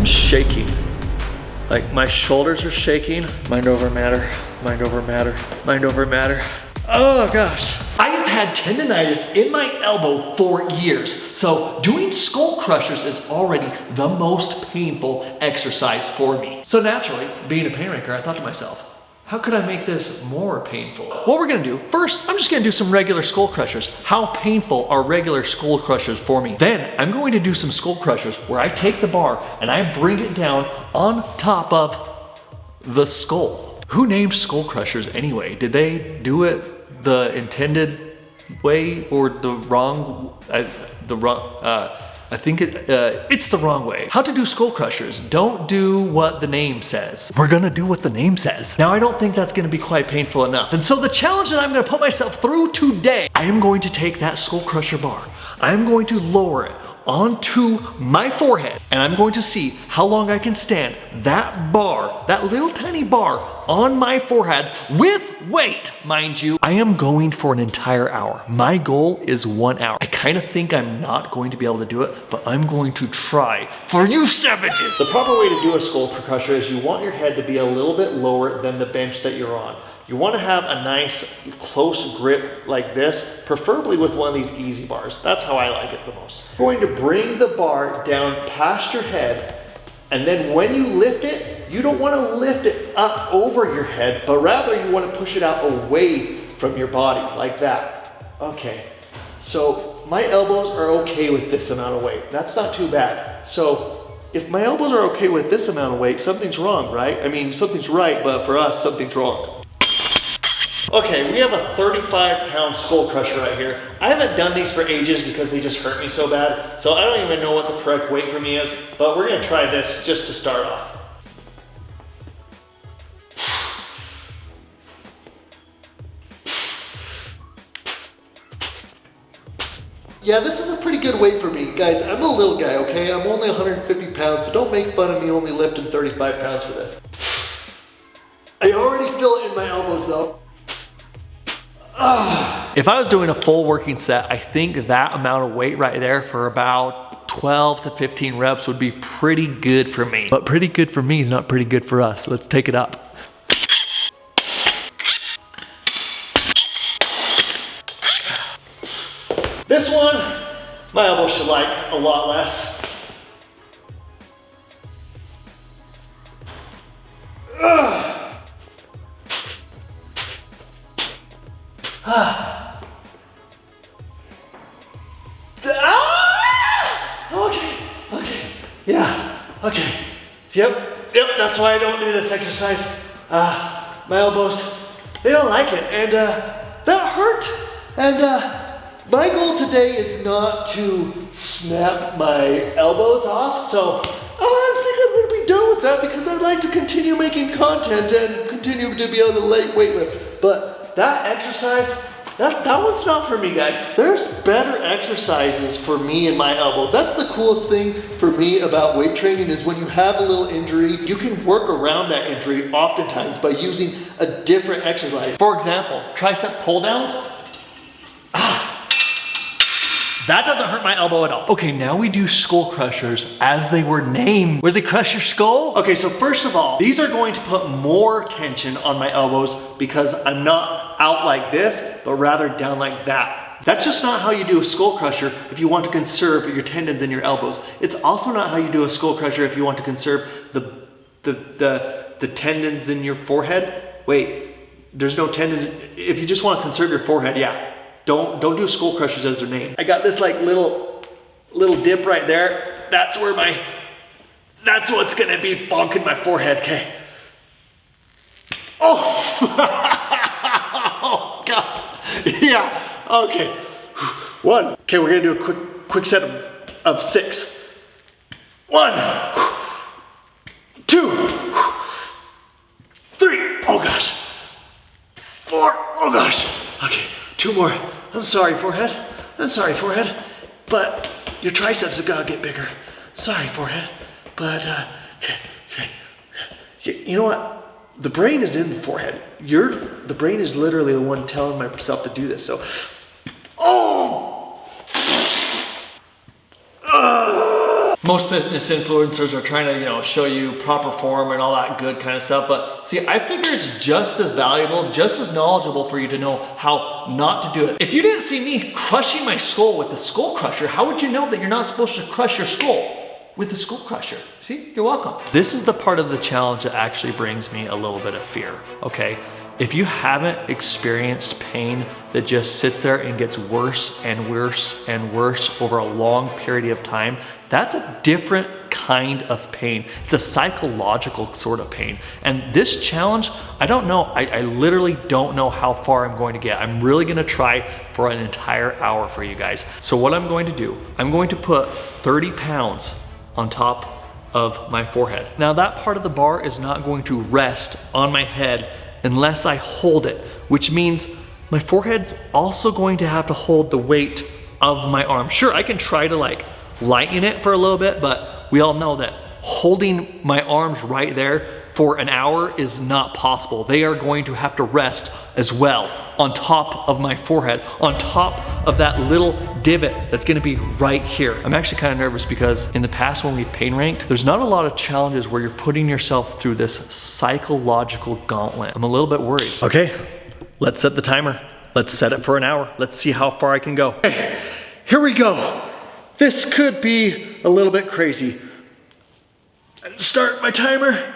shaking. Like my shoulders are shaking. Mind over matter, mind over matter, mind over matter. Oh gosh. I have had tendonitis in my elbow for years. So doing skull crushers is already the most painful exercise for me. So naturally, being a painmaker, I thought to myself, how could I make this more painful? What we're gonna do, first, I'm just gonna do some regular skull crushers. How painful are regular skull crushers for me? Then I'm going to do some skull crushers where I take the bar and I bring it down on top of the skull. Who named skull crushers anyway? Did they do it the intended way or the wrong, I think it's the wrong way. How to do skull crushers. Don't do what the name says. We're gonna do what the name says. Now I don't think that's gonna be quite painful enough. And so the challenge that I'm gonna put myself through today, I am going to take that skull crusher bar. I'm going to lower it onto my forehead and I'm going to see how long I can stand that bar, that little tiny bar on my forehead with weight, mind you. I am going for an entire hour. My goal is 1 hour. I kind of think I'm not going to be able to do it, but I'm going to try for you savages. The proper way to do a skull crusher is you want your head to be a little bit lower than the bench that you're on. You want to have a nice close grip like this, preferably with one of these easy bars. That's how I like it the most. You're going to bring the bar down past your head, and then when you lift it, you don't want to lift it up over your head, but rather you want to push it out away from your body like that. Okay, so my elbows are okay with this amount of weight. That's not too bad. So if my elbows are okay with this amount of weight, something's wrong, right? I mean, something's right, but for us, something's wrong. Okay, we have a 35-pound skull crusher right here. I haven't done these for ages because they just hurt me so bad, so I don't even know what the correct weight for me is, but we're gonna try this just to start off. Yeah, this is a pretty good weight for me. Guys, I'm a little guy, okay? I'm only 150 pounds, so don't make fun of me only lifting 35 pounds for this. I already feel it in my elbows though. If I was doing a full working set, I think that amount of weight right there for about 12 to 15 reps would be pretty good for me. But pretty good for me is not pretty good for us. Let's take it up. This one, my elbow should like a lot less. Okay, yeah, okay. Yep, that's why I don't do this exercise. My elbows, they don't like it, and that hurt. And my goal today is not to snap my elbows off, so I think I'm gonna be done with that because I'd like to continue making content and continue to be able to weightlift. But that exercise, that one's not for me, guys. There's better exercises for me and my elbows. That's the coolest thing for me about weight training is when you have a little injury, you can work around that injury oftentimes by using a different exercise. For example, tricep pull downs. That doesn't hurt my elbow at all. Okay, now we do skull crushers as they were named. Where they crush your skull? Okay, so first of all, these are going to put more tension on my elbows because I'm not out like this, but rather down like that. That's just not how you do a skull crusher if you want to conserve your tendons in your elbows. It's also not how you do a skull crusher if you want to conserve the tendons in your forehead. Wait, there's no tendon. If you just want to conserve your forehead, yeah. Don't do skull crushers as their name. I got this like little dip right there. That's what's gonna be bonking my forehead, okay? Oh, oh gosh, yeah, okay. One, okay, we're gonna do a quick set of 6. 1, 2, 3, oh gosh. 4, oh gosh, okay, 2 more. I'm sorry, forehead. I'm sorry, forehead. But your triceps have got to get bigger. Sorry, forehead. But, okay. You know what? The brain is in the forehead. The brain is literally the one telling myself to do this. So, oh! Most fitness influencers are trying to, show you proper form and all that good kind of stuff. But see, I figure it's just as valuable, just as knowledgeable for you to know how not to do it. If you didn't see me crushing my skull with the skull crusher, how would you know that you're not supposed to crush your skull with the skull crusher? See, you're welcome. This is the part of the challenge that actually brings me a little bit of fear, okay? If you haven't experienced pain that just sits there and gets worse and worse and worse over a long period of time, that's a different kind of pain. It's a psychological sort of pain. And this challenge, I don't know, I literally don't know how far I'm going to get. I'm really gonna try for an entire hour for you guys. So what I'm going to do, I'm going to put 30 pounds on top of my forehead. Now that part of the bar is not going to rest on my head unless I hold it, which means my forehead's also going to have to hold the weight of my arm. Sure, I can try to lighten it for a little bit, but we all know that holding my arms right there for an hour is not possible. They are going to have to rest as well on top of my forehead, on top of that little divot that's gonna be right here. I'm actually kind of nervous because in the past when we've pain ranked, there's not a lot of challenges where you're putting yourself through this psychological gauntlet. I'm a little bit worried. Okay, let's set the timer. Let's set it for an hour. Let's see how far I can go. Okay, here we go. This could be a little bit crazy. Start my timer.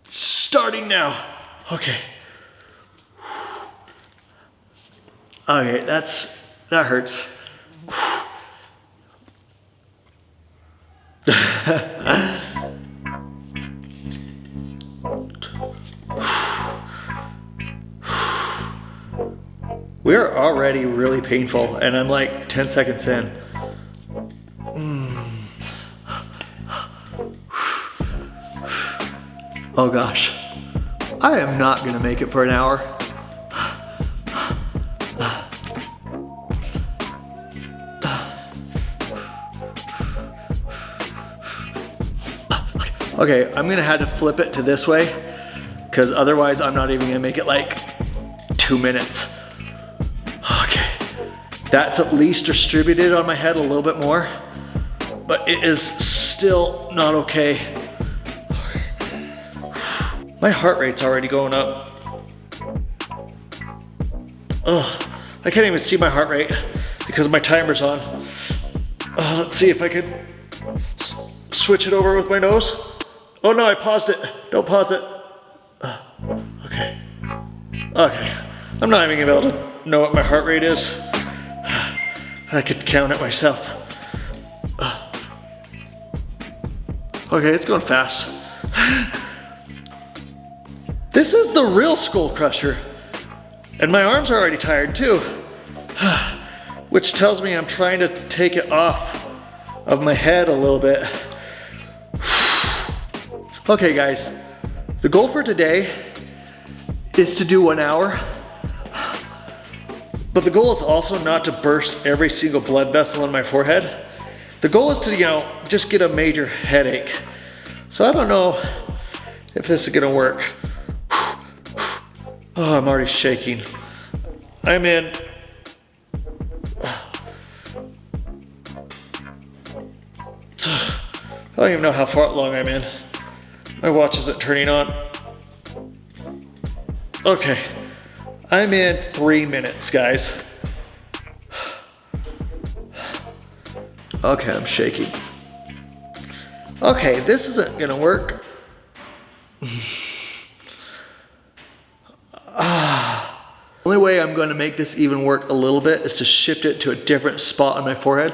Starting now. Okay. Okay, that hurts. We're already really painful, and I'm like 10 seconds in. Oh gosh, I am not gonna make it for an hour. Okay, I'm gonna have to flip it to this way because otherwise I'm not even gonna make it like 2 minutes. Okay, that's at least distributed on my head a little bit more, but it is still not okay. My heart rate's already going up. Ugh, I can't even see my heart rate because my timer's on. Let's see if I can switch it over with my nose. Oh no, I paused it. Don't pause it. Okay. Okay. I'm not even gonna be able to know what my heart rate is. I could count it myself. Okay, it's going fast. This is the real skull crusher. And my arms are already tired too. Which tells me I'm trying to take it off of my head a little bit. Okay guys, the goal for today is to do 1 hour. But the goal is also not to burst every single blood vessel in my forehead. The goal is to, just get a major headache. So I don't know if this is gonna work. Oh, I'm already shaking. I'm in. I don't even know how far along I'm in. My watch isn't turning on. Okay, I'm in 3 minutes, guys. Okay, I'm shaking. Okay, this isn't gonna work. Only way I'm going to make this even work a little bit is to shift it to a different spot on my forehead.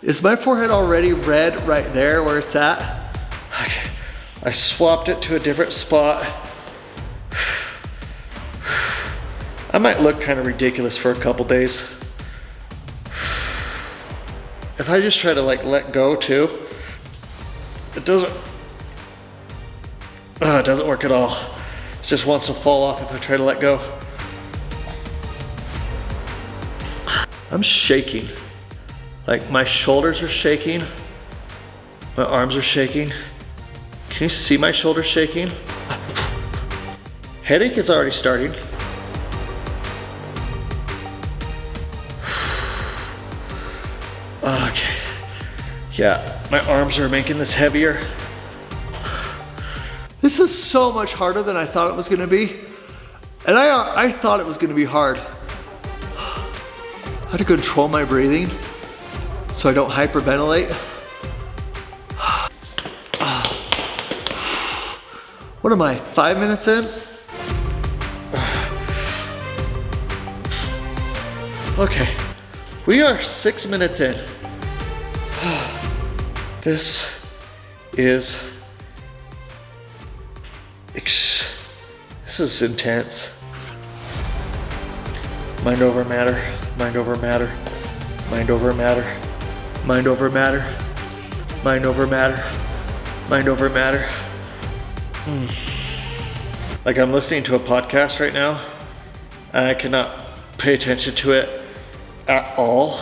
Is my forehead already red right there where it's at? Okay, I swapped it to a different spot. I might look kind of ridiculous for a couple days. If I just try to let go too, it doesn't work at all. It just wants to fall off if I try to let go. I'm shaking. Like my shoulders are shaking. My arms are shaking. Can you see my shoulders shaking? Headache is already starting. Okay. Yeah. My arms are making this heavier. This is so much harder than I thought it was gonna be. And I thought it was gonna be hard. I had to control my breathing so I don't hyperventilate. What am I, 5 minutes in? Okay, we are 6 minutes in. This is intense. Mind over matter, mind over matter, mind over matter, mind over matter, mind over matter, mind over matter. Like I'm listening to a podcast right now. I cannot pay attention to it at all.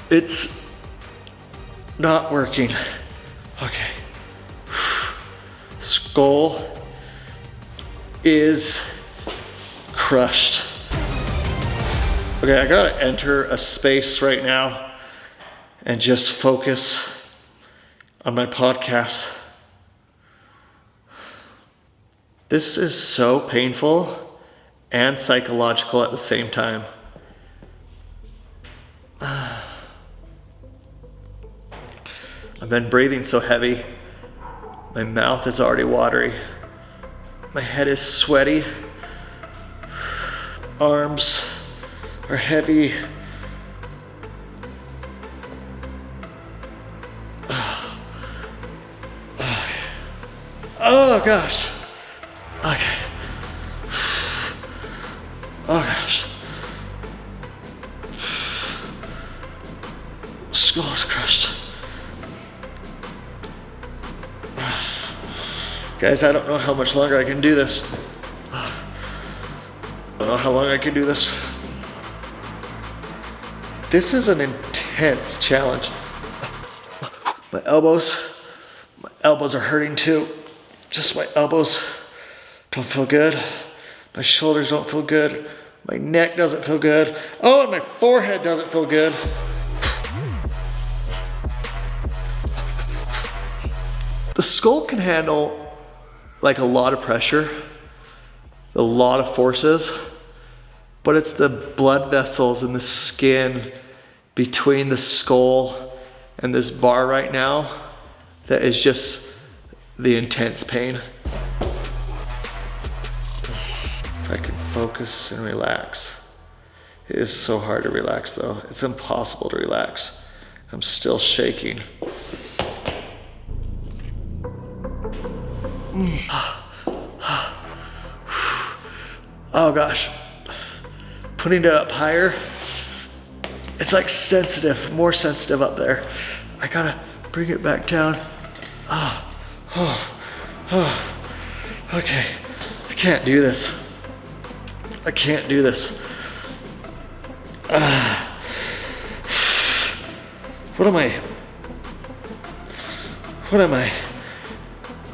It's not working. Okay. Skull is crushed. Okay, I gotta enter a space right now and just focus on my podcast. This is so painful and psychological at the same time. I've been breathing so heavy. My mouth is already watery. My head is sweaty. Arms are heavy. Oh gosh. Okay. Oh gosh. Skull is crushed. Guys, I don't know how much longer I can do this. I don't know how long I can do this. This is an intense challenge. My elbows are hurting too. Just my elbows don't feel good. My shoulders don't feel good. My neck doesn't feel good. Oh, and my forehead doesn't feel good. The skull can handle like a lot of pressure, a lot of forces, but it's the blood vessels and the skin between the skull and this bar right now that is just the intense pain. If I can focus and relax. It is so hard to relax though. It's impossible to relax. I'm still shaking. Oh gosh. Putting it up higher, it's like sensitive, more sensitive up there. I gotta bring it back down. Okay. I can't do this. I can't do this. What am I?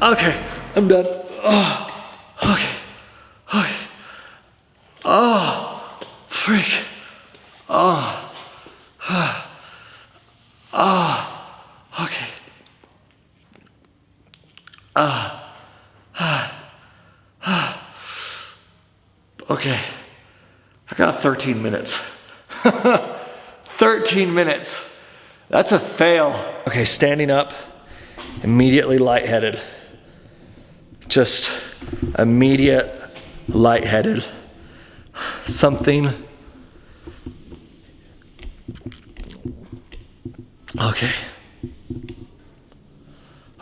Okay, I'm done. Okay. Freak. Okay. Okay. I got 13 minutes. 13 minutes. That's a fail. Okay, standing up, immediately lightheaded. Just immediate lightheaded. Something.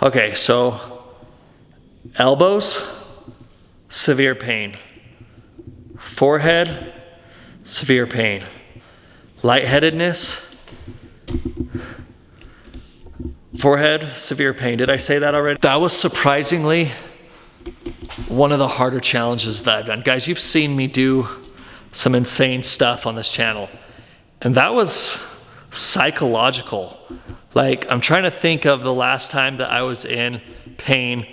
Okay, so elbows, severe pain. Forehead, severe pain. Lightheadedness, forehead, severe pain. Did I say that already? That was surprisingly one of the harder challenges that I've done. Guys, you've seen me do some insane stuff on this channel, and that was psychological. Like, I'm trying to think of the last time that I was in pain.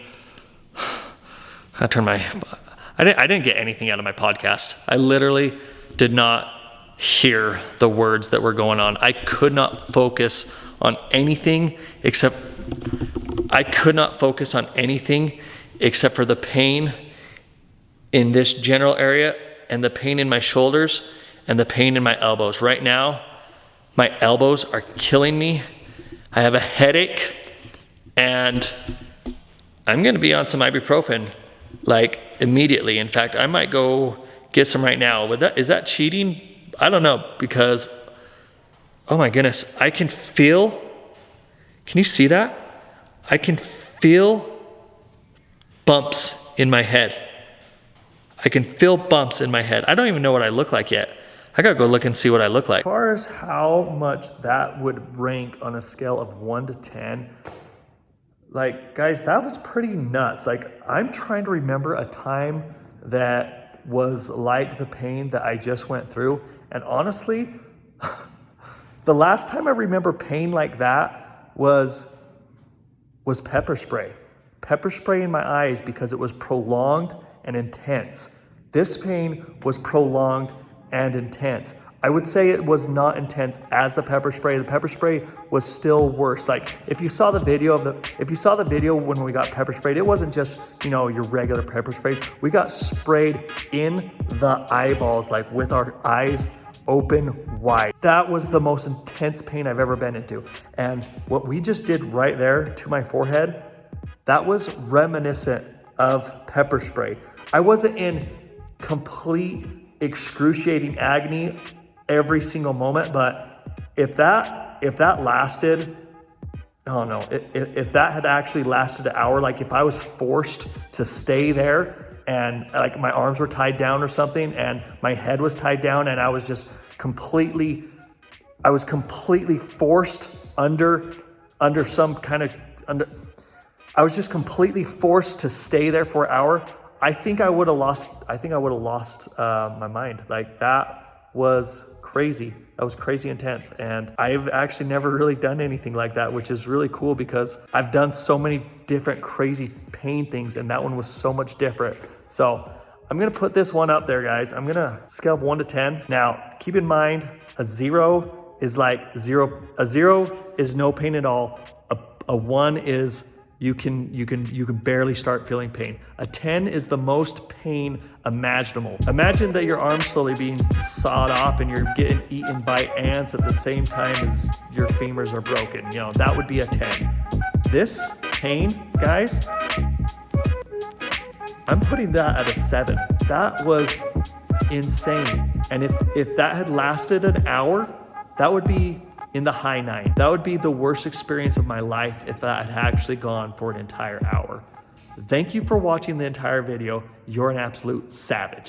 I didn't get anything out of my podcast. I literally did not hear the words that were going on. I could not focus on anything except for the pain in this general area and the pain in my shoulders and the pain in my elbows. Right now, my elbows are killing me. I have a headache, and I'm gonna be on some ibuprofen like immediately. In fact, I might go get some right now. Is that cheating? I don't know, because, oh my goodness, can you see that? I can feel bumps in my head. I can feel bumps in my head. I don't even know what I look like yet. I gotta go look and see what I look like. As far as how much that would rank on a scale of 1 to 10, like, guys, that was pretty nuts. Like, I'm trying to remember a time that was like the pain that I just went through. And honestly, the last time I remember pain like that was pepper spray. Pepper spray in my eyes, because it was prolonged and intense. This pain was prolonged and intense. I would say it was not intense as the pepper spray. The pepper spray was still worse. Like, if you saw the video when we got pepper sprayed, it wasn't just, your regular pepper spray. We got sprayed in the eyeballs, like with our eyes open wide. That was the most intense pain I've ever been into. And what we just did right there to my forehead, that was reminiscent of pepper spray. I wasn't in complete excruciating agony every single moment, but if that lasted, oh no, if that had actually lasted an hour, like if I was forced to stay there and like my arms were tied down or something and my head was tied down and I was just completely forced I was just completely forced to stay there for an hour, I think I would have lost my mind. Like, that was crazy. That was crazy intense. And I've actually never really done anything like that, which is really cool because I've done so many different crazy pain things, and that one was so much different. So I'm gonna put this one up there, guys. I'm gonna scale of 1 to 10. Now, keep in mind, a 0 is like zero. A 0 is no pain at all. A 1 is you can barely start feeling pain. A 10 is the most pain imaginable. Imagine that your arm's slowly being sawed off and you're getting eaten by ants at the same time as your femurs are broken. That would be a 10. This pain, guys, I'm putting that at a 7. That was insane. And if that had lasted an hour, that would be in the high 9. That would be the worst experience of my life if that had actually gone for an entire hour. Thank you for watching the entire video. You're an absolute savage.